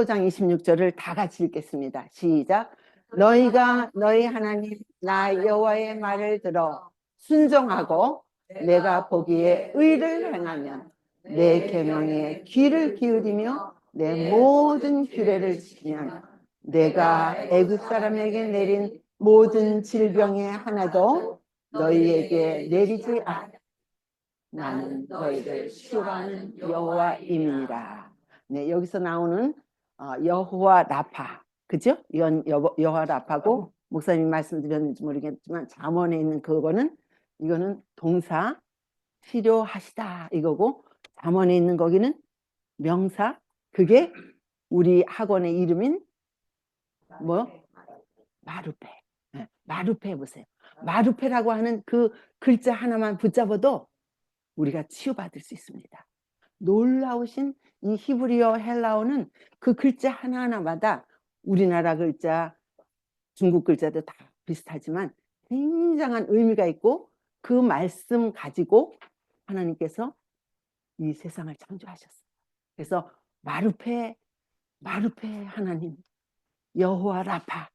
5장 26절을 다 같이 읽겠습니다. 시작. 너희가 너희 하나님 나 여호와의 말을 들어 순종하고 내가 보기에 의를 행하면 내 계명에 귀를 기울이며 내 모든 규례를 지키면 내가 애굽 사람에게 내린 모든 질병의 하나도 너희에게 내리지 않아. 나는 너희를 치유하는 여호와임이니라. 네, 여기서 나오는 여호와 라파, 그죠? 여호와 라파고 목사님이 말씀드렸는지 모르겠지만 잠언에 있는 그거는 이거는 동사 치료하시다 이거고, 잠언에 있는 거기는 명사, 그게 우리 학원의 이름인 뭐 마루페. 네, 마루페 해보세요. 마루페라고 하는 그 글자 하나만 붙잡아도 우리가 치유받을 수 있습니다. 놀라우신 이 히브리어 헬라어는 그 글자 하나하나마다 우리나라 글자, 중국 글자도 다 비슷하지만 굉장한 의미가 있고, 그 말씀 가지고 하나님께서 이 세상을 창조하셨어요. 그래서 마루페 하나님, 여호와 라파,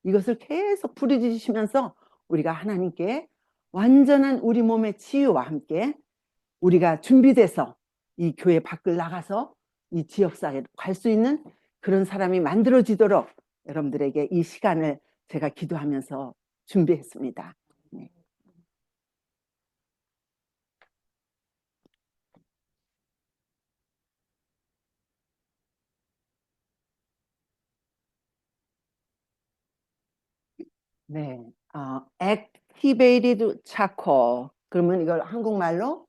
이것을 계속 부르짖으시면서 우리가 하나님께 완전한 우리 몸의 치유와 함께 우리가 준비돼서 이 교회 밖을 나가서 이 지역사회로 갈 수 있는 그런 사람이 만들어지도록 여러분들에게 이 시간을 제가 기도하면서 준비했습니다. 네. 네. activated charcoal. 그러면 이걸 한국말로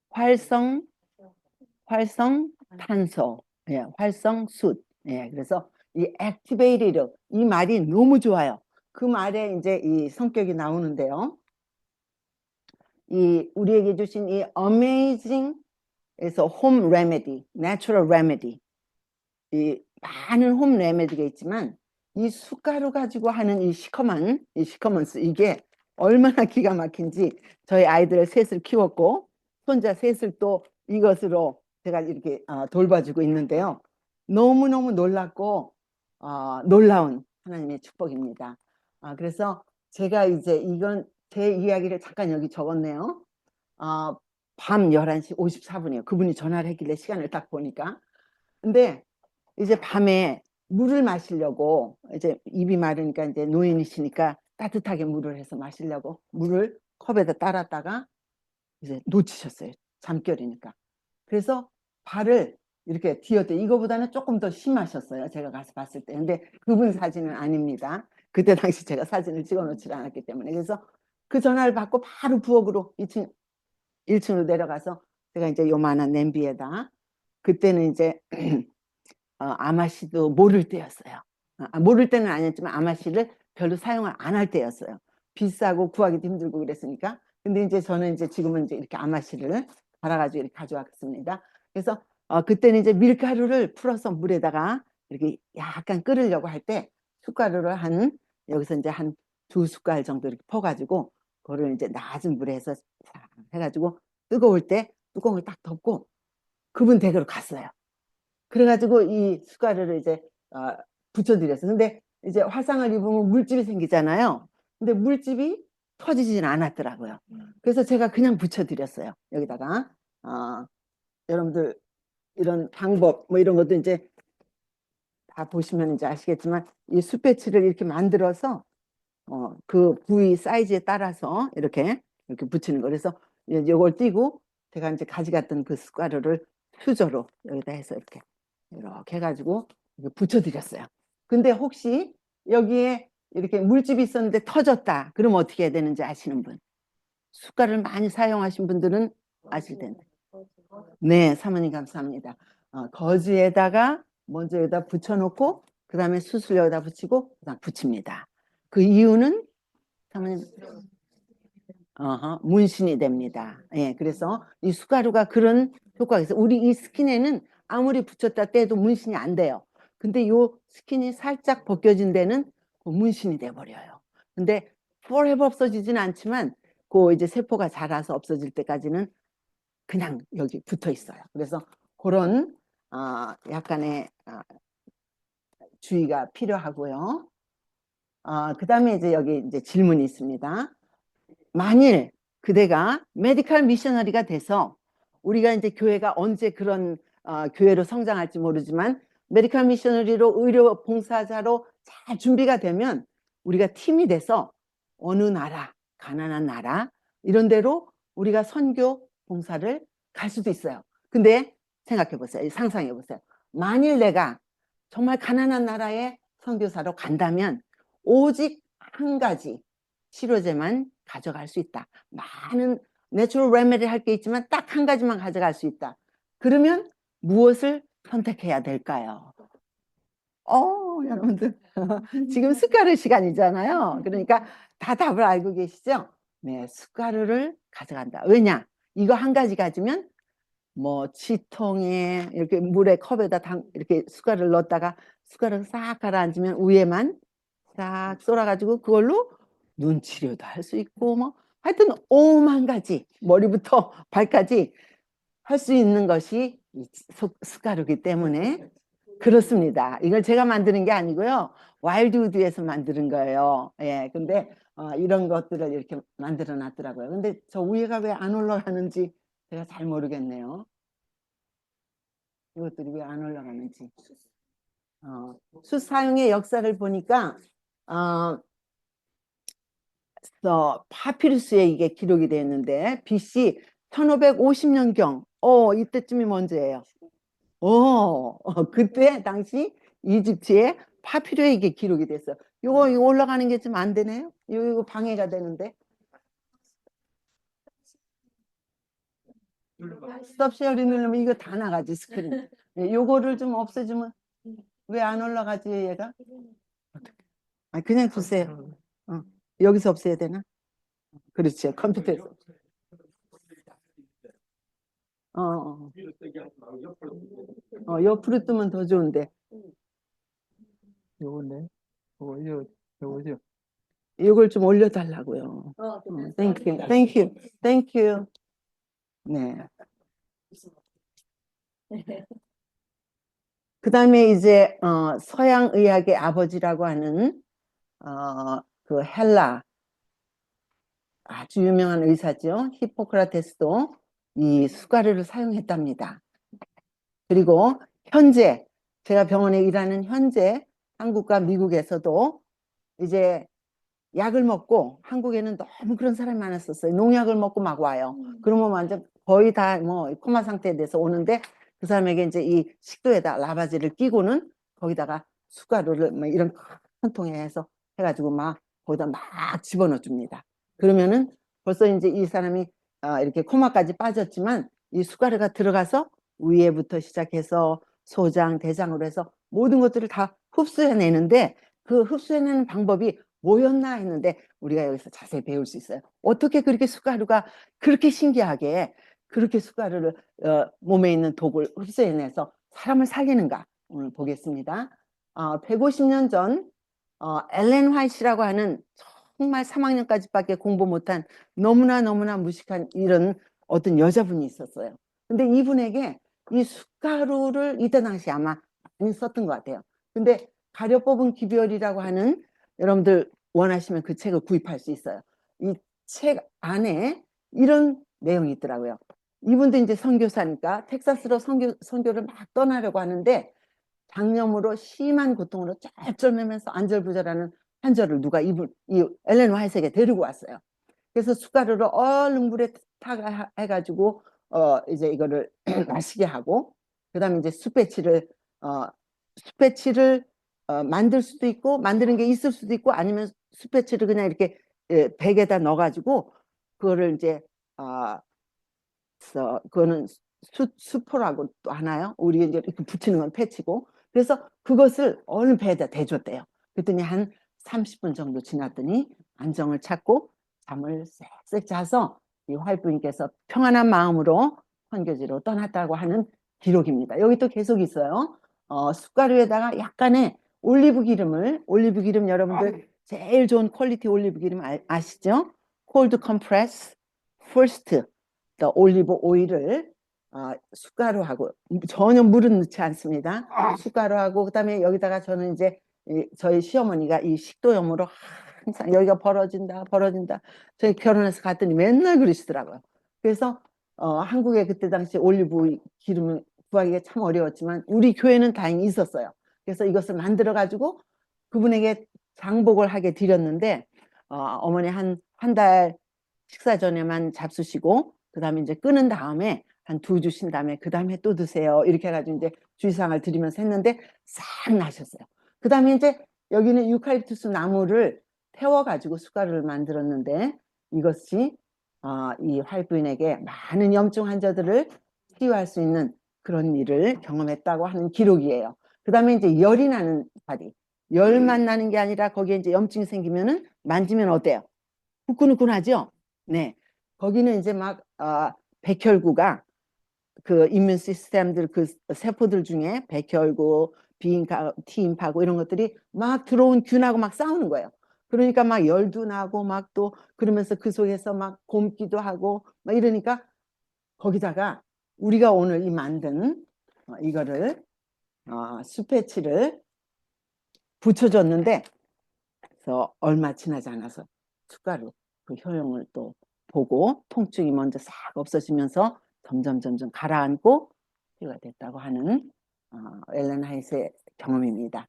활성 탄소, 예, 활성숯. 예, 그래서 이 activated, 이 말이 너무 좋아요. 그 말에 이제 이 성격이 나오는데요. 이 우리에게 주신 이 amazing에서 home remedy, natural remedy, 이 많은 홈 레메디가 있지만 이 숟가루 가지고 하는 이 시커먼스, 이게 얼마나 기가 막힌지 저희 아이들 셋을 키웠고 손자 셋을 또 이것으로 제가 이렇게 돌봐주고 있는데요. 너무너무 놀랍고 놀라운 하나님의 축복입니다. 그래서 제가 이제 이건 제 이야기를 잠깐 여기 적었네요. 밤 11시 54분이에요. 그분이 전화를 했길래 시간을 딱 보니까. 근데 이제 밤에 물을 마시려고, 이제 입이 마르니까 이제 노인이시니까 따뜻하게 물을 해서 마시려고 물을 컵에다 따랐다가 이제 놓치셨어요. 잠결이니까. 그래서 발을 이렇게 디었대. 이거보다는 조금 더 심하셨어요. 제가 가서 봤을 때. 근데 그분 사진은 아닙니다. 그때 당시 제가 사진을 찍어 놓지 않았기 때문에. 그래서 그 전화를 받고 바로 부엌으로 1층으로 내려가서 제가 이제 요만한 냄비에다, 그때는 이제 아마씨도 모를 때였어요. 모를 때는 아니었지만 아마씨를 별로 사용을 안 할 때였어요. 비싸고 구하기도 힘들고 그랬으니까. 근데 이제 저는 이제 지금은 이제 이렇게 아마씨를 갈아가지고 이렇게 가져왔습니다. 그래서 그때는 이제 밀가루를 풀어서 물에다가 이렇게 약간 끓으려고 할 때 숟가루를 여기서 이제 한 2숟갈 정도 이렇게 퍼가지고 그거를 이제 낮은 물에 해서 해가지고 뜨거울 때 뚜껑을 딱 덮고 그분 댁으로 갔어요. 그래가지고 이 숟가루를 이제 붙여드렸어요. 근데 이제 화상을 입으면 물집이 생기잖아요. 근데 물집이 터지지는 않았더라고요. 그래서 제가 그냥 붙여드렸어요. 여기다가 여러분들 이런 방법 뭐 이런 것도 이제 다 보시면 이제 아시겠지만 이 숯배치를 이렇게 만들어서 그 부위 사이즈에 따라서 이렇게 붙이는 거. 그래서 이걸 띄고 제가 이제 가져갔던 그 숟가루를 수저로 여기다 해서 이렇게 해가지고 붙여드렸어요. 근데 혹시 여기에 이렇게 물집이 있었는데 터졌다, 그럼 어떻게 해야 되는지 아시는 분? 숟가락을 많이 사용하신 분들은 아실 텐데. 네, 사모님 감사합니다. 거즈에다가 먼저 여기다 붙여놓고 그 다음에 수술 여기다 붙이고 그다음 붙입니다. 그 이유는 사모님 문신이 됩니다. 예, 그래서 이 숟가루가 그런 효과가 있어요. 우리 이 스킨에는 아무리 붙였다 떼도 문신이 안 돼요. 근데 요 스킨이 살짝 벗겨진 데는 문신이 돼 버려요. 근데 forever 없어지지는 않지만 그 이제 세포가 자라서 없어질 때까지는 그냥 여기 붙어 있어요. 그래서 그런 약간의 주의가 필요하고요. 그 다음에 이제 여기 이제 질문이 있습니다. 만일 그대가 메디컬 미셔너리가 돼서 우리가 이제 교회가 언제 그런 교회로 성장할지 모르지만 메디컬 미셔너리로 의료 봉사자로 잘 준비가 되면 우리가 팀이 돼서 어느 나라, 가난한 나라 이런 데로 우리가 선교 봉사를 갈 수도 있어요. 근데 생각해 보세요. 상상해 보세요. 만일 내가 정말 가난한 나라에 선교사로 간다면 오직 한 가지 치료제만 가져갈 수 있다. 많은 내추럴 레메디 할 게 있지만 딱 한 가지만 가져갈 수 있다. 그러면 무엇을 선택해야 될까요? 여러분들 지금 숟가루 시간이잖아요. 그러니까 다 답을 알고 계시죠? 네, 숟가루를 가져간다. 왜냐? 이거 한 가지 가지면 뭐 치통에 이렇게 물에 컵에다 이렇게 숟가루를 넣었다가 숟가루를 싹 가라앉으면 위에만 싹 쏠아가지고 그걸로 눈 치료도 할 수 있고 뭐 하여튼 오만 가지 머리부터 발까지 할 수 있는 것이 이 숟가루기 때문에 그렇습니다. 이걸 제가 만드는 게 아니고요. 와일드우드에서 만드는 거예요. 예, 근데 이런 것들을 이렇게 만들어 놨더라고요. 근데 저 위에가 왜 안 올라가는지 제가 잘 모르겠네요. 이것들이 왜 안 올라가는지. 숯 사용의 역사를 보니까 파피루스에 이게 기록이 되어 있는데 BC 1550년경 이때쯤이 먼저예요. 그때 당시 이집트에 파피루에 이게 기록이 됐어요. 이거 올라가는 게 좀 안 되네요. 이거 방해가 되는데. 스톱 쉐어링 누르면 이거 다 나가지 스크린. 요거를 좀 없애주면 왜 안 올라가지 얘가? 그냥 두세요. 여기서 없애야 되나? 그렇죠. 컴퓨터에서. 옆으로 뜨면 더 좋은데. 요건데, 요거죠. 이걸 좀 올려달라고요. 땡큐, 땡큐, 땡큐. 네. 그 다음에 이제 서양 의학의 아버지라고 하는 그 헬라 아주 유명한 의사죠. 히포크라테스도 이 숟가루를 사용했답니다. 그리고 현재 제가 병원에 일하는 현재 한국과 미국에서도 이제 약을 먹고 한국에는 너무 그런 사람이 많았었어요. 농약을 먹고 막 와요. 그러면 완전 거의 다 뭐 코마 상태에 돼서 오는데 그 사람에게 이제 이 식도에다 라바지를 끼고는 거기다가 숟가루를 뭐 이런 큰 통에 해서 해가지고 막 거기다 막 집어넣어 줍니다. 그러면은 벌써 이제 이 사람이 이렇게 코마까지 빠졌지만 이 숟가루가 들어가서 위에부터 시작해서 소장, 대장으로 해서 모든 것들을 다 흡수해내는데 그 흡수해내는 방법이 뭐였나 했는데 우리가 여기서 자세히 배울 수 있어요. 어떻게 그렇게 숟가루가 그렇게 신기하게 그렇게 숟가루를 몸에 있는 독을 흡수해내서 사람을 살리는가 오늘 보겠습니다. 150년 전 엘렌 화이트라고 하는 정말 3학년까지밖에 공부 못한 너무나 무식한 이런 어떤 여자분이 있었어요. 근데 이분에게 이 숟가루를 이때 당시 아마 많이 썼던 것 같아요. 근데 가려 뽑은 기별이라고 하는 여러분들 원하시면 그 책을 구입할 수 있어요. 이 책 안에 이런 내용이 있더라고요. 이분도 이제 선교사니까 텍사스로 선교를 막 떠나려고 하는데 장염으로 심한 고통으로 쩔쩔매면서 안절부절하는 환자를 누가 이 엘렌 화이트에게 데리고 왔어요. 그래서 숟가루를 얼른 물에 탁 해가지고 이제 이거를 마시게 하고 그다음에 이제 숯배치를 만들 수도 있고 만드는 게 있을 수도 있고 아니면 숯배치를 그냥 이렇게 백에다 넣어가지고 그거를 이제 그거는 수포라고 또 하나요? 우리 이제 이렇게 붙이는 건 패치고 그래서 그것을 얼른 배에다 대줬대요. 그랬더니 한 30분 정도 지났더니 안정을 찾고 잠을 쌕쌕 자서 이 화이트님께서 평안한 마음으로 선교지로 떠났다고 하는 기록입니다. 여기 또 계속 있어요. 숟가루에다가 약간의 올리브 기름 여러분들 제일 좋은 퀄리티 올리브 기름 아시죠? 콜드 컴프레스 퍼스트 올리브 오일을 숟가루하고 전혀 물은 넣지 않습니다. 숟가루하고 그다음에 여기다가 저는 이제 저희 시어머니가 이 식도염으로 항상 여기가 벌어진다 벌어진다. 저희 결혼해서 갔더니 맨날 그러시더라고요. 그래서 한국에 그때 당시 올리브 기름을 구하기가 참 어려웠지만 우리 교회는 다행히 있었어요. 그래서 이것을 만들어 가지고 그분에게 장복을 하게 드렸는데 어머니 한 달 식사 전에만 잡수시고 그다음에 이제 끊은 다음에 한 2주 쉰 다음에 그다음에 또 드세요. 이렇게 해가지고 이제 주의사항을 드리면서 했는데 싹 나셨어요. 그다음에 이제 여기는 유칼립투스 나무를 태워가지고 숟가루를 만들었는데 이것이 이 화이트인에게 많은 염증 환자들을 치유할 수 있는 그런 일을 경험했다고 하는 기록이에요. 그다음에 이제 열이 나는 다리. 열만 나는 게 아니라 거기에 이제 염증이 생기면은 만지면 어때요? 후끈후끈하죠? 네. 거기는 이제 막 백혈구가 그 이뮨 시스템들 그 세포들 중에 백혈구, T임파고 이런 것들이 막 들어온 균하고 막 싸우는 거예요. 그러니까 막 열도 나고 막 또 그러면서 그 속에서 막 곪기도 하고 막 이러니까 거기다가 우리가 오늘 이 만든 이거를 수패치를 붙여줬는데 그래서 얼마 지나지 않아서 숟가루 그 효용을 또 보고 통증이 먼저 싹 없어지면서 점점 가라앉고 치유가 됐다고 하는 엘렌 하이트의 경험입니다.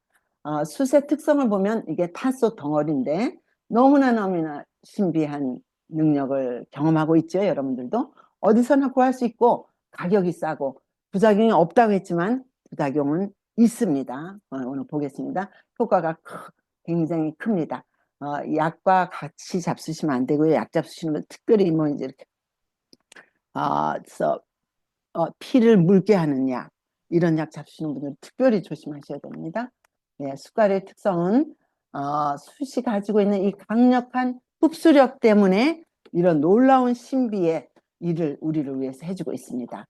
숯의 특성을 보면 이게 탄소 덩어리인데 너무나 신비한 능력을 경험하고 있죠. 여러분들도 어디서나 구할 수 있고 가격이 싸고 부작용이 없다고 했지만 부작용은 있습니다. 오늘 보겠습니다. 효과가 굉장히 큽니다. 약과 같이 잡수시면 안 되고요. 약 잡수시는 분 특별히 뭐 이제 이렇게 그래서 피를 묽게 하는 약 이런 약 잡수시는 분들은 특별히 조심하셔야 됩니다. 네, 숟갈의 특성은 숯이 가지고 있는 이 강력한 흡수력 때문에 이런 놀라운 신비의 일을 우리를 위해서 해주고 있습니다.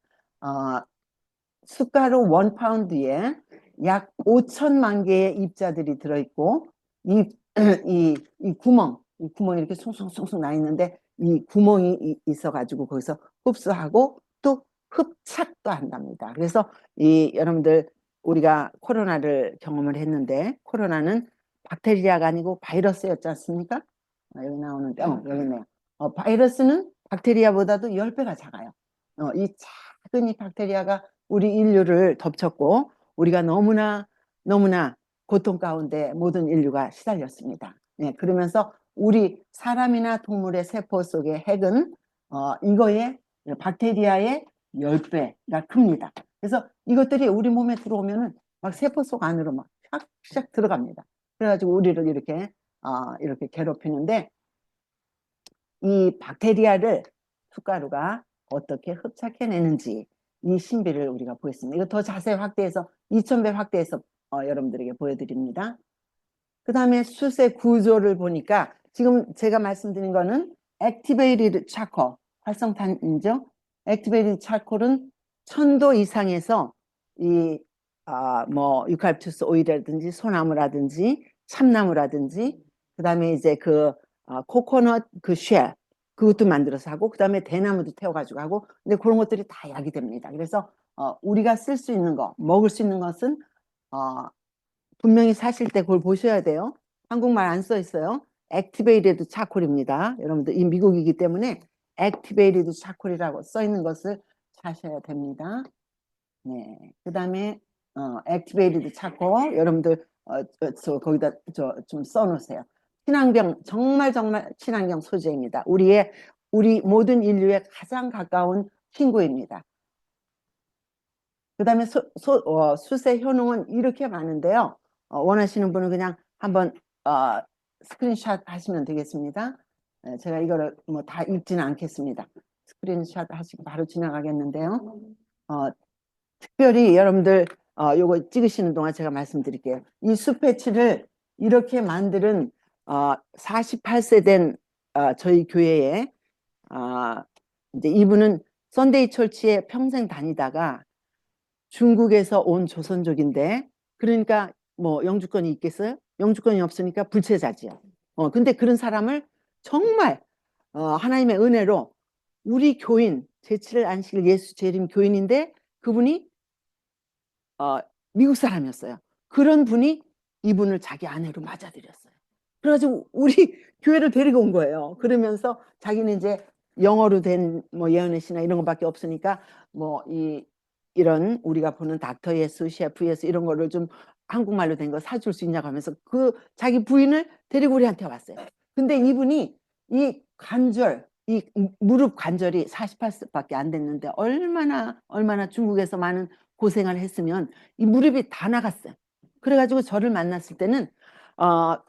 숟가루 1파운드에 약 5천만 개의 입자들이 들어있고 이 구멍이 이렇게 숭숭숭숭 나 있는데 이 구멍이 있어가지고 거기서 흡수하고 또 흡착도 한답니다. 그래서 여러분들 우리가 코로나를 경험을 했는데 코로나는 박테리아가 아니고 바이러스였지 않습니까? 여기 나오는데 여기 있네요. 바이러스는 박테리아보다도 10배가 작아요. 이 작은 이 박테리아가 우리 인류를 덮쳤고 우리가 너무나 고통 가운데 모든 인류가 시달렸습니다. 네, 그러면서 우리 사람이나 동물의 세포 속의 핵은 이거의 박테리아의 10배가 큽니다. 그래서 이것들이 우리 몸에 들어오면은 막 세포 속 안으로 막 샥샥 들어갑니다. 그래가지고 우리를 이렇게 괴롭히는데 이 박테리아를 숟가루가 어떻게 흡착해내는지 이 신비를 우리가 보였습니다. 이거 더 자세히 확대해서 2000배 확대해서 여러분들에게 보여드립니다. 그 다음에 숯의 구조를 보니까 지금 제가 말씀드린 거는 액티베이티드 차콜 활성탄이죠. 액티베이티드 차콜은 1000도 이상에서 뭐 유칼립투스 오일이라든지 소나무라든지 참나무라든지 그 다음에 이제 코코넛 쉘 그것도 만들어서 하고 그 다음에 대나무도 태워가지고 하고 근데 그런 것들이 다 약이 됩니다. 그래서 우리가 쓸 수 있는 거 먹을 수 있는 것은 분명히 사실 때 그걸 보셔야 돼요. 한국말 안 써 있어요. 액티베이티드 차콜입니다. 여러분들 이 미국이기 때문에 액티베이티드 차콜이라고 써 있는 것을 사셔야 됩니다. 네. 그 다음에 액티베이티드 차콜 여러분들 거기다 좀 써놓으세요. 친환경 정말 친환경 소재입니다. 우리 모든 인류의 가장 가까운 친구입니다. 그 다음에 숯의 효능은 이렇게 많은데요. 원하시는 분은 그냥 한번 스크린샷 하시면 되겠습니다. 제가 이거를 뭐 다 읽지는 않겠습니다. 스크린샷 하시고 바로 지나가겠는데요. 특별히 여러분들 요거 찍으시는 동안 제가 말씀드릴게요. 이 숯패치를 이렇게 만드는 48세 된 저희 교회에 이제 이분은 썬데이 철치에 평생 다니다가 중국에서 온 조선족인데 그러니까 뭐 영주권이 있겠어요? 영주권이 없으니까 불체자지요. 근데 그런 사람을 정말 하나님의 은혜로 우리 교인 제7일 안식일 예수 재림 교인인데 그분이 미국 사람이었어요. 그런 분이 이분을 자기 아내로 맞아들였어요. 그래가지고 우리 교회를 데리고 온 거예요. 그러면서 자기는 이제 영어로 된 뭐 예언의 시나 이런 것밖에 없으니까 뭐 이런 우리가 보는 닥터 예수, 셰프 예수 이런 거를 좀 한국말로 된 거 사줄 수 있냐고 하면서 그 자기 부인을 데리고 우리한테 왔어요. 근데 이분이 이 관절, 이 무릎 관절이 48세밖에 안 됐는데 얼마나 중국에서 많은 고생을 했으면 이 무릎이 다 나갔어요. 그래가지고 저를 만났을 때는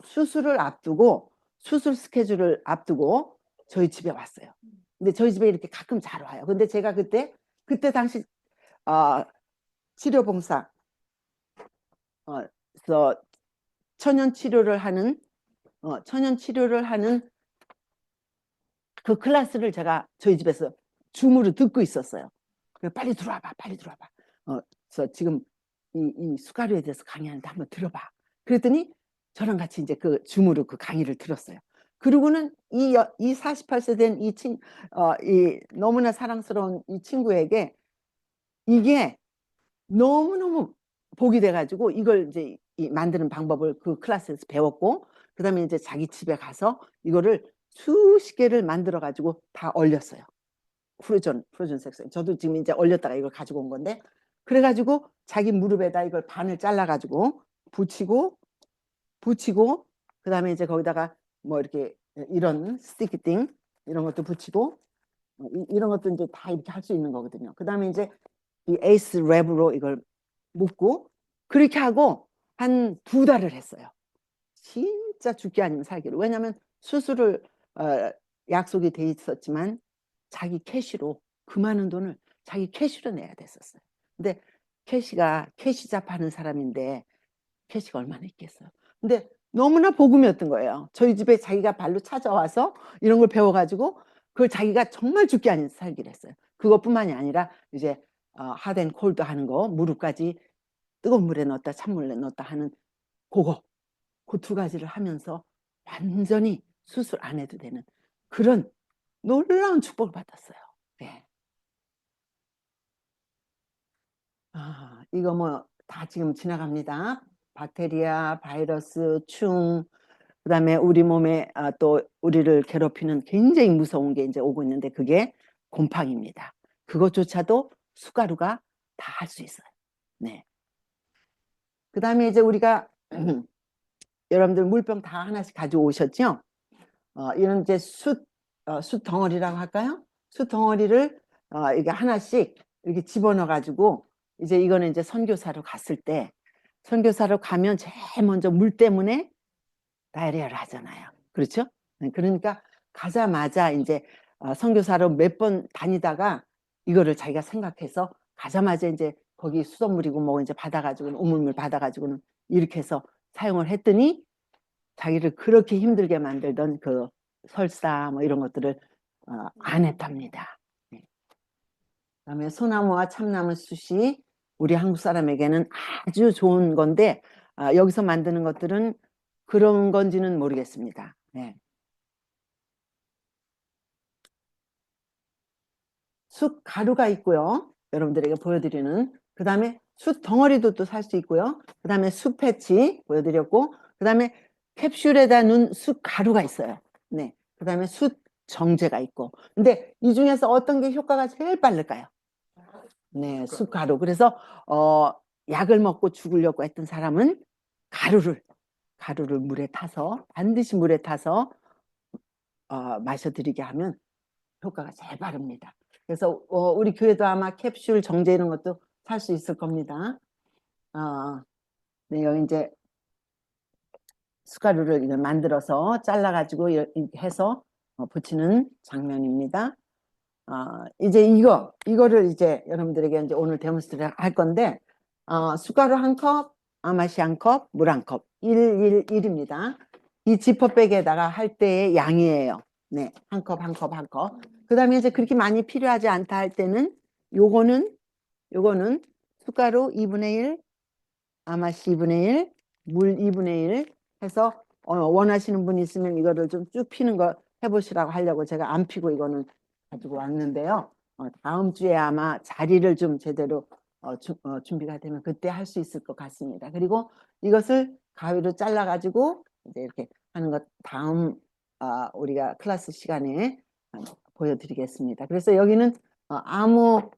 수술을 앞두고 수술 스케줄을 앞두고 저희 집에 왔어요. 근데 저희 집에 이렇게 가끔 잘 와요. 근데 제가 그때 당시 치료봉사 그래서 천연 치료를 하는 그 클래스를 제가 저희 집에서 줌으로 듣고 있었어요. 그래서 빨리 들어와봐, 빨리 들어와봐. 그래서 지금 이 수가루에 대해서 강의하는데 한번 들어봐. 그랬더니 저랑 같이 이제 그 줌으로 그 강의를 들었어요. 그리고는 이 48세 된 이 너무나 사랑스러운 이 친구에게 이게 너무너무 복이 돼가지고 이걸 이제 만드는 방법을 그 클래스에서 배웠고, 그 다음에 이제 자기 집에 가서 이거를 수십 개를 만들어 가지고 다 얼렸어요. 프로전 색소에. 저도 지금 이제 얼렸다가 이걸 가지고 온 건데, 그래가지고 자기 무릎에다 이걸 반을 잘라가지고 붙이고, 그 다음에 이제 거기다가 뭐 이렇게 이런 스티키 이런 것도 붙이고, 이런 것도 이제 다 이렇게 할 수 있는 거거든요. 그 다음에 이제 이 에이스 랩으로 이걸 묶고, 그렇게 하고 한 2달을 했어요. 진짜 죽기 아니면 살기로. 왜냐하면 수술을 약속이 돼 있었지만 자기 캐시로 그 많은 돈을 자기 캐시로 내야 됐었어요. 근데 캐시 잡하는 사람인데 캐시가 얼마나 있겠어요. 근데 너무나 복음이었던 거예요. 저희 집에 자기가 발로 찾아와서 이런 걸 배워가지고 그걸 자기가 정말 죽기 아니면 살기로 했어요. 그것뿐만이 아니라 이제 핫앤 콜드 하는 거, 무릎까지 뜨거운 물에 넣었다 찬물에 넣었다 하는 그거, 그 2가지를 하면서 완전히 수술 안 해도 되는 그런 놀라운 축복을 받았어요. 네. 이거 뭐 다 지금 지나갑니다. 박테리아, 바이러스, 충, 그다음에 우리 몸에 또 우리를 괴롭히는 굉장히 무서운 게 이제 오고 있는데 그게 곰팡이입니다. 그것조차도 수가루가 다 할 수 있어요. 네. 그다음에 이제 우리가 여러분들 물병 다 하나씩 가지고 오셨죠? 이런 이제 숯 덩어리라고 할까요? 숯 덩어리를 이게 하나씩 이렇게 집어넣어 가지고 이제 이거는 이제 선교사로 갔을 때 선교사로 가면 제일 먼저 물 때문에 다이어리아를 하잖아요. 그렇죠? 그러니까 가자마자 이제 선교사로 몇 번 다니다가 이거를 자기가 생각해서 가자마자 이제 거기 수돗물이고 뭐 이제 받아가지고는 우물물 받아가지고는 이렇게 해서 사용을 했더니 자기를 그렇게 힘들게 만들던 그 설사 뭐 이런 것들을 안 했답니다. 네. 그다음에 소나무와 참나무 숯이 우리 한국 사람에게는 아주 좋은 건데 여기서 만드는 것들은 그런 건지는 모르겠습니다. 네. 숯 가루가 있고요. 여러분들에게 보여드리는. 그 다음에 숯 덩어리도 또 살 수 있고요. 그 다음에 숯 패치 보여드렸고, 그 다음에 캡슐에다 넣은 숯 가루가 있어요. 네. 그 다음에 숯 정제가 있고. 근데 이 중에서 어떤 게 효과가 제일 빠를까요? 네, 숯 가루. 그래서 약을 먹고 죽으려고 했던 사람은 가루를 물에 타서 반드시 물에 타서 마셔드리게 하면 효과가 제일 빠릅니다. 그래서 우리 교회도 아마 캡슐 정제 이런 것도 살 수 있을 겁니다. 네, 여기 이제 숟가루를 이걸 만들어서 잘라가지고 이렇게 해서 붙이는 장면입니다. 이제 이거를 이제 여러분들에게 이제 오늘 데몬스트레이트 할 건데, 숟가루 1컵, 아마시 1컵, 물 1컵, 1, 1, 1입니다. 이 지퍼백에다가 할 때의 양이에요. 네, 1컵, 1컵, 1컵. 그 다음에 이제 그렇게 많이 필요하지 않다 할 때는 요거는 숟가루 2분의 1, 아마시 2분의 1, 물 2분의 1 해서 원하시는 분 있으면 이거를 좀 쭉 피는 거 해보시라고 하려고 제가 안 피고 이거는 가지고 왔는데요. 다음 주에 아마 자리를 좀 제대로 준비가 되면 그때 할 수 있을 것 같습니다. 그리고 이것을 가위로 잘라가지고 이제 이렇게 하는 것 다음 우리가 클래스 시간에 보여드리겠습니다. 그래서 여기는 아무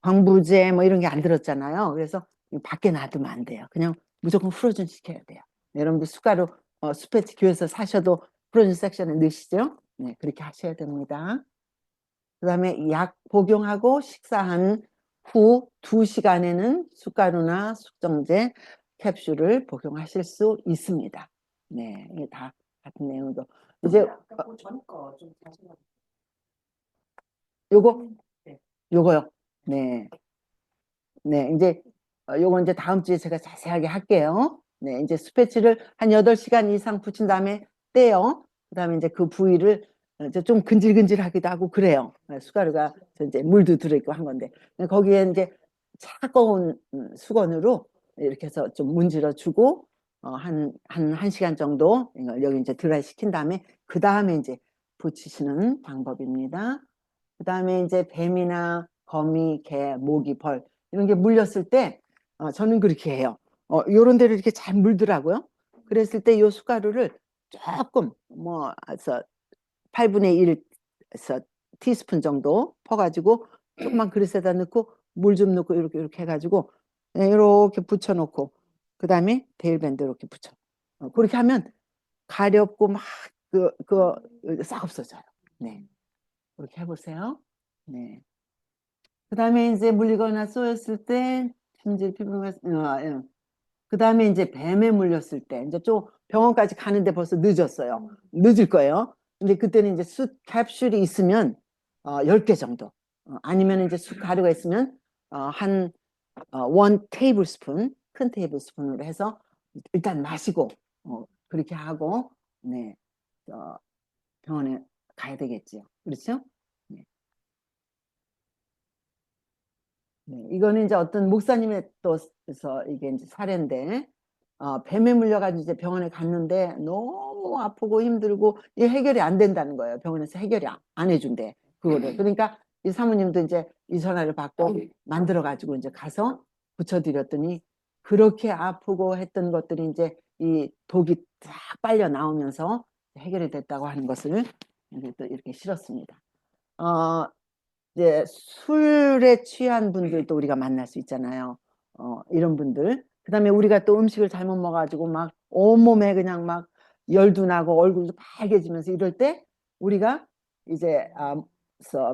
방부제 뭐 이런 게 안 들었잖아요. 그래서 밖에 놔두면 안 돼요. 그냥 무조건 프로즌 시켜야 돼요. 여러분들 숟가루 스페치 교회에서 사셔도 프로즌 섹션에 넣으시죠. 네, 그렇게 하셔야 됩니다. 그 다음에 약 복용하고 식사한 후 2시간에는 숟가루나 숙정제 캡슐을 복용하실 수 있습니다. 네, 이게 다 같은 내용이고 이제 요거 요거요. 네, 네, 이제 요거 이제 다음 주에 제가 자세하게 할게요. 네, 이제 스패치를 한 8시간 이상 붙인 다음에 떼요. 그 다음에 이제 그 부위를 이제 좀 근질근질하기도 하고 그래요. 숟가루가 이제 물도 들어있고 한 건데 거기에 이제 차가운 수건으로 이렇게 해서 좀 문질러 주고 한 1시간 정도 여기 이제 드라이 시킨 다음에 그 다음에 이제 붙이시는 방법입니다. 그 다음에 이제 뱀이나 거미, 개, 모기, 벌 이런 게 물렸을 때 저는 그렇게 해요. 요런 데를 이렇게 잘 물더라고요. 그랬을 때 요 숟가루를 조금 뭐 8분의 1에서 티스푼 정도 퍼가지고 조금만 그릇에다 넣고 물 좀 넣고 이렇게 해가지고 이렇게 붙여놓고 그 다음에 데일밴드 이렇게 붙여. 그렇게 하면 가렵고 막 싹 없어져요. 네, 그렇게 해보세요. 네. 그 다음에 이제 물리거나 쏘였을 때 심지 피부가 그 다음에 이제 뱀에 물렸을 때 이제 좀 병원까지 가는데 벌써 늦었어요. 늦을 거예요. 근데 그때는 이제 숯 캡슐이 있으면 10개 정도 아니면 이제 숯 가루가 있으면 한 원 테이블 스푼 큰 테이블 스푼으로 해서 일단 마시고 그렇게 하고 네 병원에 가야 되겠지요. 그렇죠? 네. 네, 이거는 이제 어떤 목사님의 또서 이게 이제 사례인데 뱀에 물려가지고 이제 병원에 갔는데 너무 아프고 힘들고 이게 해결이 안 된다는 거예요. 병원에서 해결이 안 해준대 그거를. 그러니까 이 사모님도 이제 이 전화를 받고 만들어가지고 이제 가서 붙여드렸더니 그렇게 아프고 했던 것들이 이제 이 독이 쫙 빨려 나오면서 해결이 됐다고 하는 것을 이제 또 이렇게 실었습니다. 어, 이제 술에 취한 분들도 우리가 만날 수 있잖아요. 이런 분들. 그다음에 우리가 또 음식을 잘못 먹어가지고 막 온몸에 그냥 막 열도 나고 얼굴도 빨개지면서 이럴 때 우리가 이제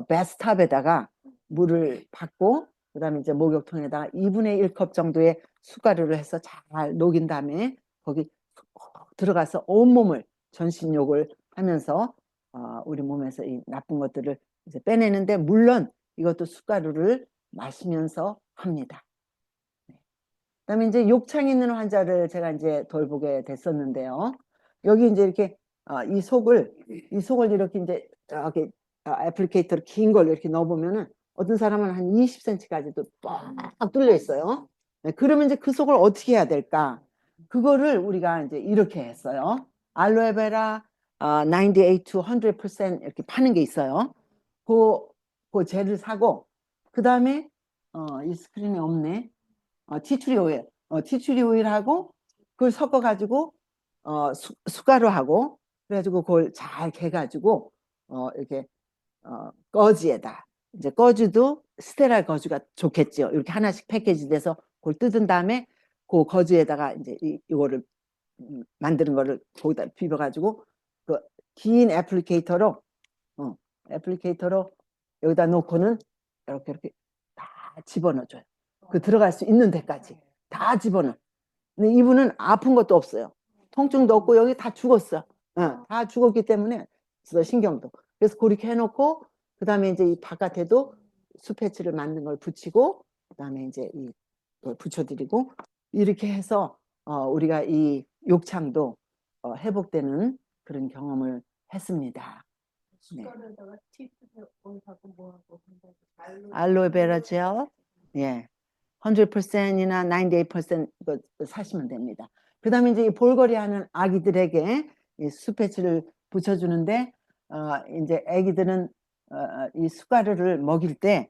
베스탑에다가 물을 받고 그다음에 이제 목욕통에다가 2분의 1컵 정도의 숟가루를 해서 잘 녹인 다음에 거기 들어가서 온몸을 전신욕을 하면서 우리 몸에서 이 나쁜 것들을 이제 빼내는데 물론 이것도 숟가루를 마시면서 합니다. 그다음에 이제 욕창 있는 환자를 제가 이제 돌보게 됐었는데요. 여기 이제 이렇게 이 속을 이렇게 이제 이렇게 애플리케이터를 긴 걸 이렇게 넣어보면은 어떤 사람은 한 20cm까지도 꽉 뚫려 있어요. 네, 그러면 이제 그 속을 어떻게 해야 될까? 그거를 우리가 이제 이렇게 했어요. 알로에베라 98 to 100% 이렇게 파는 게 있어요. 그 젤을 사고 그 다음에 이 스크린에 없네. 티추리 오일, 티추리 오일하고 그걸 섞어가지고 숟가루하고 그래가지고 그걸 잘 개가지고 이렇게 거즈에다 이제 거즈도 스테랄 거즈가 좋겠죠. 이렇게 하나씩 패키지 돼서 그걸 뜯은 다음에 그 거즈에다가 이제 이거를 만드는 거를 거기다 비벼가지고 그 긴 애플리케이터로 여기다 놓고는 이렇게 다 집어넣어줘요. 그 들어갈 수 있는 데까지 다 집어넣어. 근데 이분은 아픈 것도 없어요. 통증도 없고 여기 다 죽었어. 다 죽었기 때문에 신경도. 그래서 그렇게 해놓고 그 다음에 이제 이 바깥에도 수패치를 만든 걸 붙이고 그 다음에 이제 이걸 붙여드리고 이렇게 해서 우리가 이 욕창도 회복되는 그런 경험을 했습니다. 숟가루에다가 티스푼하고 뭐하고 알로에베라 젤, 예, 100%이나 98% 이거 사시면 됩니다. 그 다음에 이제 볼거리 하는 아기들에게 이 수패치를 붙여주는데, 이제 아기들은 이 숟가루를 먹일 때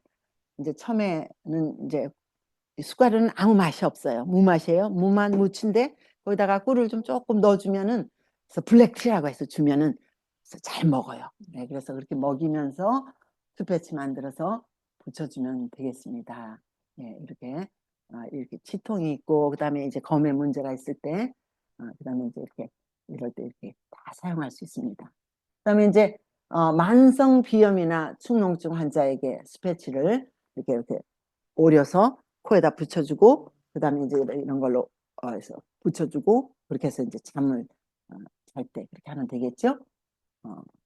이제 처음에는 이제 이 숟가루는 아무 맛이 없어요. 무맛이에요. 무만 무친데 거기다가 꿀을 좀 조금 넣어주면은 그래서 블랙티라고 해서 주면은 그래서 잘 먹어요. 네, 그래서 그렇게 먹이면서 스패치 만들어서 붙여주면 되겠습니다. 네, 이렇게 치통이 있고 그다음에 이제 검에 문제가 있을 때 그다음에 이제 이렇게 이럴 때 이렇게 다 사용할 수 있습니다. 그다음에 이제 만성 비염이나 축농증 환자에게 스패치를 이렇게 오려서 코에다 붙여주고 그다음에 이제 이런 걸로 해서 붙여주고 그렇게 해서 이제 잠을 잘 때 그렇게 하면 되겠죠.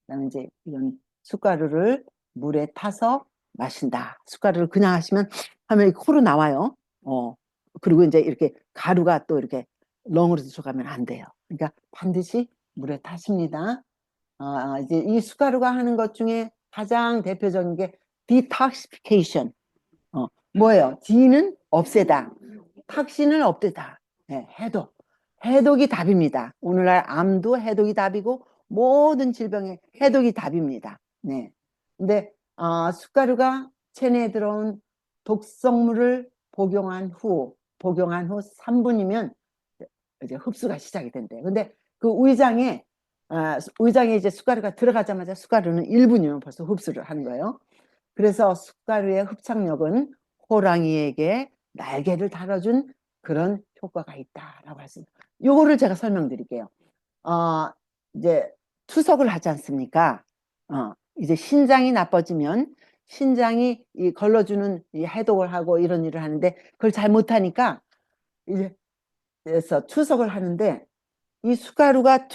그다음에 이제 이런 숟가루를 물에 타서 마신다. 숟가루를 그냥 하면 코로 나와요. 그리고 이제 이렇게 가루가 또 이렇게 렁으로 들어가면 안 돼요. 그러니까 반드시 물에 타십니다. 이제 이 숟가루가 하는 것 중에 가장 대표적인 게 detoxification. 뭐예요? D는 없애다. 탁신을 없애다. 네, 해독. 해독이 답입니다. 오늘날 암도 해독이 답이고 모든 질병의 해독이 답입니다. 네. 근데 숟가루가 체내에 들어온 독성물을 복용한 후 3분이면 이제 흡수가 시작이 된대요. 근데 그 위장에 이제 숟가루가 들어가자마자 숟가루는 1분이면 벌써 흡수를 하는 거예요. 그래서 숟가루의 흡착력은 호랑이에게 날개를 달아준 그런 효과가 있다라고 했습니다. 요거를 제가 설명드릴게요. 이제 투석을 하지 않습니까? 이제 신장이 나빠지면 신장이 걸러주는 이 해독을 하고 이런 일을 하는데 그걸 잘 못하니까 이제 그래서 투석을 하는데 이 숟가루가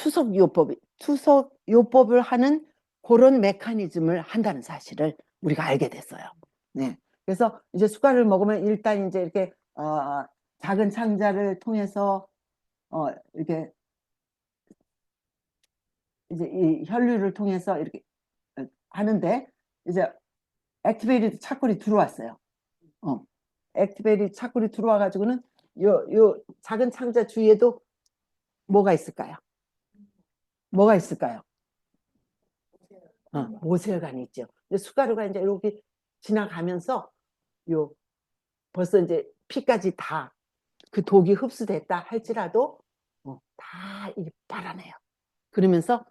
투석요법을 하는 그런 메커니즘을 한다는 사실을 우리가 알게 됐어요. 네. 그래서 이제 숟가루를 먹으면 일단 이제 이렇게 작은 창자를 통해서 이렇게 이제 이 혈류를 통해서 이렇게 하는데 이제 액티베이티드 차콜이 들어왔어요. 액티베이티드 차콜이 들어와 가지고는 요 작은 창자 주위에도 뭐가 있을까요? 뭐가 있을까요? 모세혈관이 있죠. 근데 숟가루가 이제 이렇게 지나가면서 벌써 이제 피까지 다 그 독이 흡수됐다 할지라도 다 이게 빨아내요. 그러면서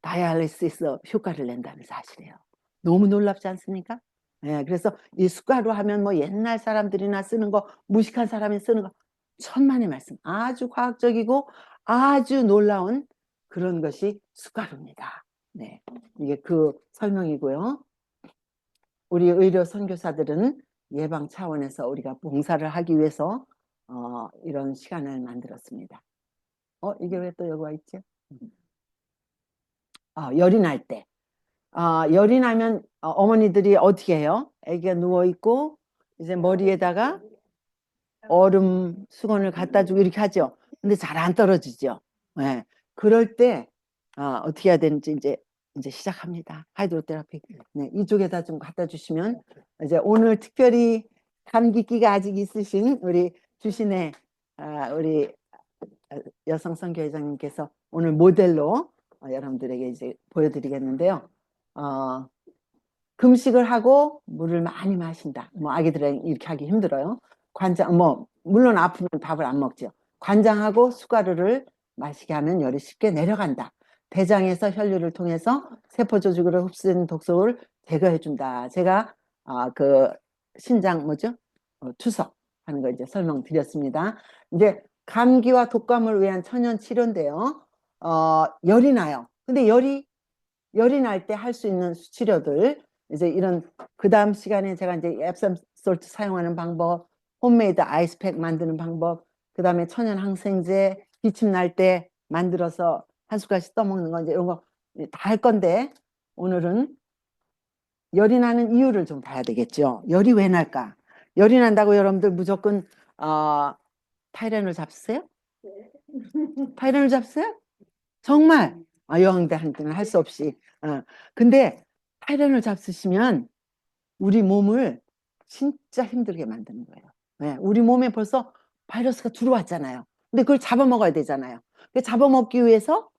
다이알리시스 효과를 낸다는 사실이에요. 너무 놀랍지 않습니까? 네, 그래서 이 숟가루 하면 뭐 옛날 사람들이나 쓰는 거 무식한 사람이 쓰는 거 천만의 말씀. 아주 과학적이고 아주 놀라운 그런 것이 숟가루입니다. 네, 이게 그 설명이고요. 우리 의료 선교사들은 예방 차원에서 우리가 봉사를 하기 위해서 이런 시간을 만들었습니다. 이게 왜 또 여기 와 있죠? 열이 날 때. 열이 나면 어머니들이 어떻게 해요? 아기가 누워 있고 이제 머리에다가 얼음 수건을 갖다 주고 이렇게 하죠. 근데 잘 안 떨어지죠. 네. 그럴 때 어떻게 해야 되는지 이제 시작합니다. 하이드로테라피. 네, 이쪽에다 좀 갖다 주시면 이제 오늘 특별히 감기기가 아직 있으신 우리 주신의 우리 여성 선교회장님께서 오늘 모델로 여러분들에게 이제 보여드리겠는데요. 금식을 하고 물을 많이 마신다. 뭐 아기들은 이렇게 하기 힘들어요. 물론 아프면 밥을 안 먹죠. 관장하고 숟가루를 마시게 하면 열이 쉽게 내려간다. 대장에서 혈류를 통해서 세포 조직으로 흡수된 독소를 제거해 준다. 제가 그 신장 투석 하는 거 이제 설명드렸습니다. 이제 감기와 독감을 위한 천연 치료인데요. 열이 나요. 근데 열이 날 때 할 수 있는 치료들 이제 이런 그 다음 시간에 제가 이제 앱섬 솔트 사용하는 방법, 홈메이드 아이스팩 만드는 방법, 그 다음에 천연 항생제 기침 날 때 만들어서 한 숟갈씩 떠먹는 거 이제 이런 거 다 할 건데 오늘은 열이 나는 이유를 좀 봐야 되겠죠. 열이 왜 날까? 열이 난다고 여러분들 무조건 타이레놀 잡으세요? 타이레놀 잡으세요? 정말 여왕들한테는 할 수 없이 근데 타이레놀 잡수시면 우리 몸을 진짜 힘들게 만드는 거예요. 네, 우리 몸에 벌써 바이러스가 들어왔잖아요. 근데 그걸 잡아먹어야 되잖아요. 잡아먹기 위해서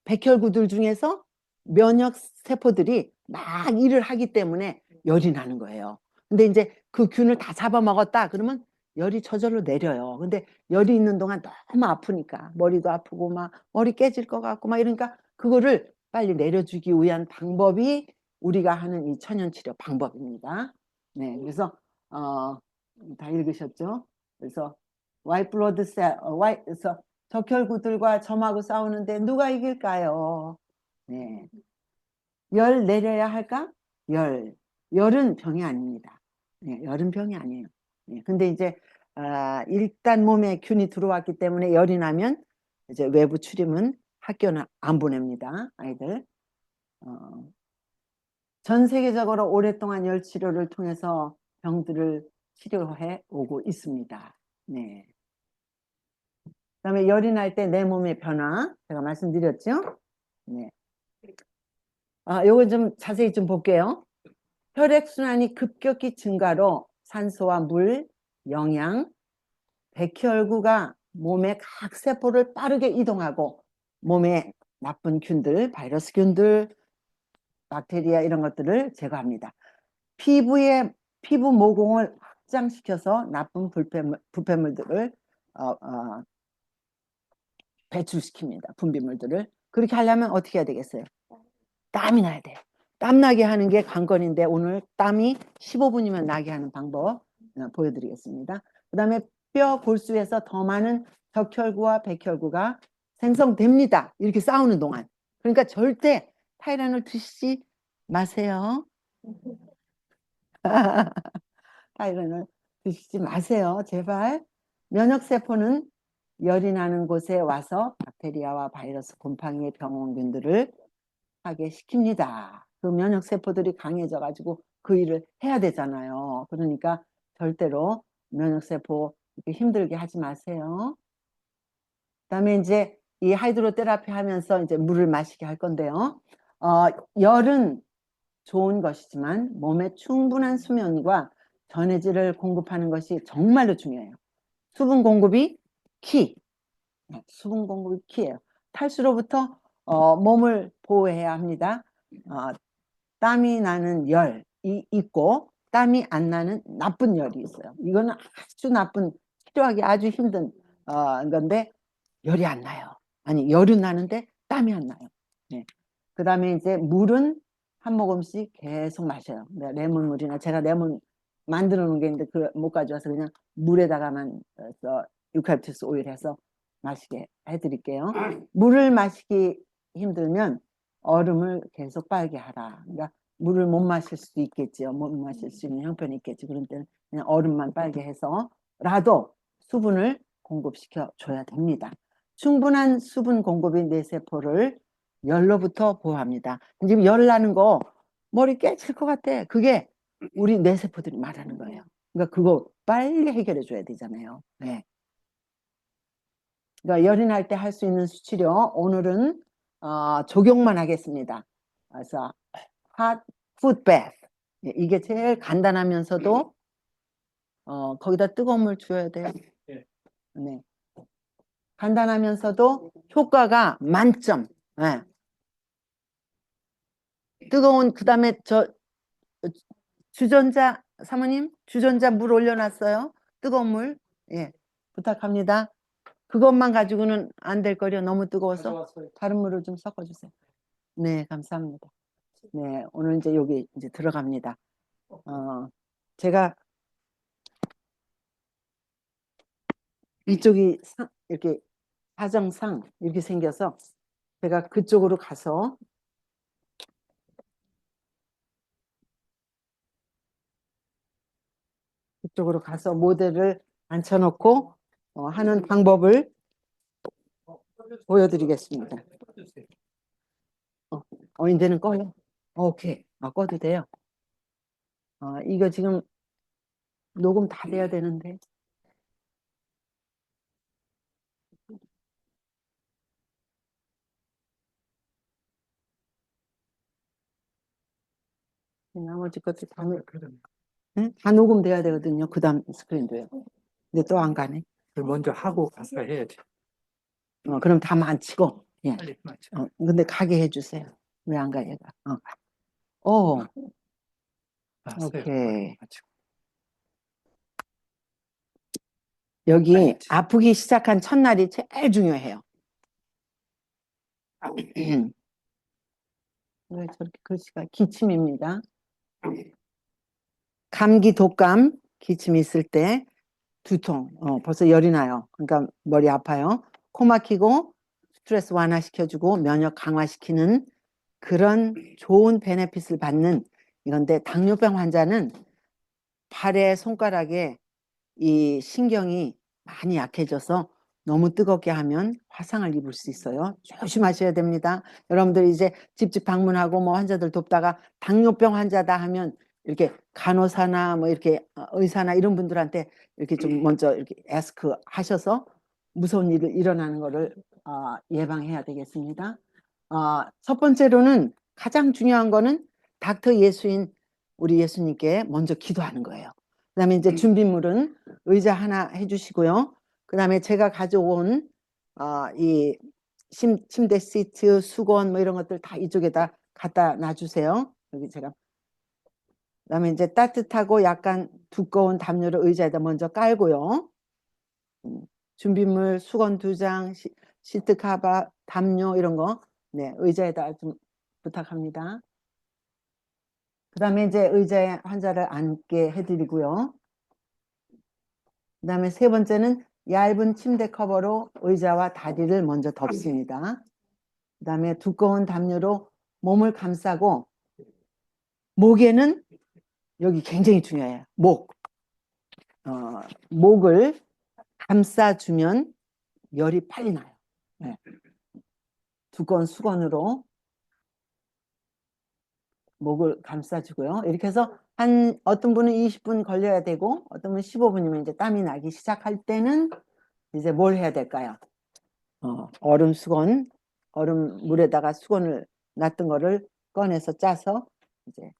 백혈구들 중에서 면역 세포들이 막 일을 하기 때문에 열이 나는 거예요. 근데 이제 그 균을 다 잡아먹었다 그러면 열이 저절로 내려요. 근데 열이 있는 동안 너무 아프니까 머리도 아프고 막 머리 깨질 것 같고 막 이러니까 그거를 빨리 내려주기 위한 방법이 우리가 하는 이 천연치료 방법입니다. 네, 그래서 다 읽으셨죠? 그래서 화이트 블러드 셀, 그래서 적혈구들과 점하고 싸우는데 누가 이길까요? 네, 열 내려야 할까? 열은 병이 아닙니다. 네, 열은 병이 아니에요. 네, 근데 이제 일단 몸에 균이 들어왔기 때문에 열이 나면 이제 외부 출입은 학교는 안 보냅니다. 아이들. 전 세계적으로 오랫동안 열 치료를 통해서 병들을 치료해 오고 있습니다. 네. 그다음에 열이 날 때 내 몸의 변화 제가 말씀드렸죠. 네. 요거 좀 자세히 좀 볼게요. 혈액순환이 급격히 증가로 산소와 물, 영양, 백혈구가 몸의 각 세포를 빠르게 이동하고 몸에 나쁜 균들, 바이러스균들, 박테리아 이런 것들을 제거합니다. 피부 모공을 확장시켜서 나쁜 부패물들을 배출시킵니다. 분비물들을. 그렇게 하려면 어떻게 해야 되겠어요? 땀이 나야 돼요. 땀 나게 하는 게 관건인데 오늘 땀이 15분이면 나게 하는 방법 보여드리겠습니다. 그 다음에 뼈 골수에서 더 많은 적혈구와 백혈구가 생성됩니다. 이렇게 싸우는 동안. 그러니까 절대 타이레놀 드시지 마세요. 타이레놀 드시지 마세요. 제발. 면역세포는 열이 나는 곳에 와서 박테리아와 바이러스, 곰팡이의 병원균들을 하게 시킵니다. 그 면역세포들이 강해져 가지고 그 일을 해야 되잖아요. 그러니까 절대로 면역세포 이렇게 힘들게 하지 마세요. 그다음에 이제 이 하이드로 테라피 하면서 이제 물을 마시게 할 건데요. 열은 좋은 것이지만 몸에 충분한 수면과 전해질을 공급하는 것이 정말로 중요해요. 수분 공급이 키. 수분 공급이 키예요. 탈수로부터 몸을 보호해야 합니다. 땀이 나는 열이 있고 땀이 안 나는 나쁜 열이 있어요. 이거는 아주 나쁜 치료하기 아주 힘든 건데 열이 안 나요. 아니 열은 나는데 땀이 안 나요. 네. 그 다음에 이제 물은 한 모금씩 계속 마셔요. 레몬물이나 제가 레몬 만들어 놓은 게 있는데 그 못 가져와서 그냥 물에다가만 유칼립투스 오일 해서 마시게 해드릴게요. 물을 마시기 힘들면 얼음을 계속 빨게 하라. 그러니까 물을 못 마실 수도 있겠지요. 못 마실 수 있는 형편이 있겠지. 그런 때는 그냥 얼음만 빨게 해서라도 수분을 공급시켜 줘야 됩니다. 충분한 수분 공급이 뇌세포를 열로부터 보호합니다. 지금 열 나는 거 머리 깨질 것 같아. 그게 우리 뇌세포들이 말하는 거예요. 그러니까 그거 빨리 해결해 줘야 되잖아요. 네. 그러니까 열이 날 때 할 수 있는 수치료 오늘은 적용만 하겠습니다. 그래서 hot foot bath 이게 제일 간단하면서도 거기다 뜨거운 물 주어야 돼요. 네. 간단하면서도 효과가 만점. 네. 뜨거운 그다음에 주전자 사모님 주전자 물 올려놨어요. 뜨거운 물 예 부탁합니다. 그것만 가지고는 안 될 거려. 너무 뜨거워서 다른 물을 좀 섞어주세요. 네 감사합니다. 네 오늘 이제 여기 이제 들어갑니다. 제가 이쪽이 이렇게 사정상 이렇게 생겨서 제가 그쪽으로 가서 모델을 앉혀놓고 하는 방법을 보여드리겠습니다. 이제는 꺼요. 오케이. 꺼도 돼요. 이거 지금 녹음 다 돼야 되는데. 나머지 것도 다, 네? 다 녹음돼야 되거든요. 그 다음 스크린도요. 근데 또 안 가네. 먼저 하고 가서 해야지. 그럼 다 마치고. 예. 빨리 맞춰. 근데 가게 해주세요. 왜 안 가, 얘가. 오, 놨어요. 오케이. 가지고. 여기 아프기 시작한 첫날이 제일 중요해요. 왜 저렇게 글씨가 기침입니다. 감기, 독감, 기침이 있을 때 두통, 벌써 열이 나요. 그러니까 머리 아파요. 코 막히고 스트레스 완화시켜주고 면역 강화시키는 그런 좋은 베네핏을 받는 이건데 당뇨병 환자는 팔에 손가락에 이 신경이 많이 약해져서 너무 뜨겁게 하면 화상을 입을 수 있어요. 조심하셔야 됩니다. 여러분들 이제 집집 방문하고 뭐 환자들 돕다가 당뇨병 환자다 하면 이렇게 간호사나 뭐 이렇게 의사나 이런 분들한테 이렇게 좀 먼저 이렇게 애스크 하셔서 무서운 일이 일어나는 거를 예방해야 되겠습니다. 첫 번째로는 가장 중요한 거는 닥터 예수인 우리 예수님께 먼저 기도하는 거예요. 그다음에 이제 준비물은 의자 하나 해주시고요. 그다음에 제가 가져온 이 침대 시트, 수건 뭐 이런 것들 다 이쪽에다 갖다 놔주세요. 여기 제가. 그다음에 이제 따뜻하고 약간 두꺼운 담요를 의자에다 먼저 깔고요. 준비물 수건 2장, 시트 카바, 담요 이런 거, 네, 의자에다 좀 부탁합니다. 그다음에 이제 의자에 환자를 앉게 해드리고요. 그다음에 세 번째는 얇은 침대 커버로 의자와 다리를 먼저 덮습니다. 그다음에 두꺼운 담요로 몸을 감싸고 목에는 여기 굉장히 중요해요. 목을 감싸주면 열이 빨리 나요. 네. 두꺼운 수건으로 목을 감싸주고요. 이렇게 해서 어떤 분은 20분 걸려야 되고 어떤 분은 15분이면 이제 땀이 나기 시작할 때는 이제 뭘 해야 될까요? 얼음 수건, 얼음 물에다가 수건을 놨던 거를 꺼내서 짜서 이제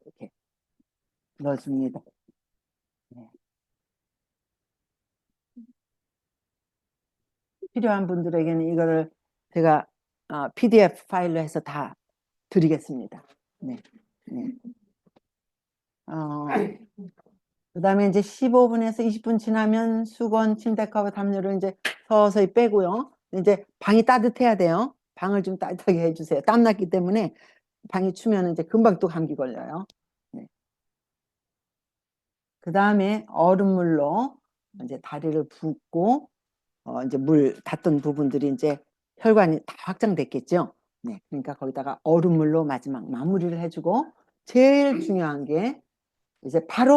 이렇게 넣어줍니다. 네. 필요한 분들에게는 이거를 제가 PDF 파일로 해서 다 드리겠습니다. 네. 네. 그다음에 이제 15분에서 20분 지나면 수건, 침대 커버, 담요를 이제 서서히 빼고요. 이제 방이 따뜻해야 돼요. 방을 좀 따뜻하게 해주세요. 땀 났기 때문에 방이 추면 이제 금방 또 감기 걸려요. 네. 그다음에 얼음물로 이제 다리를 붓고 이제 물 닿던 부분들이 이제 혈관이 다 확장됐겠죠. 네. 그러니까 거기다가 얼음물로 마지막 마무리를 해주고 제일 중요한 게 이제 바로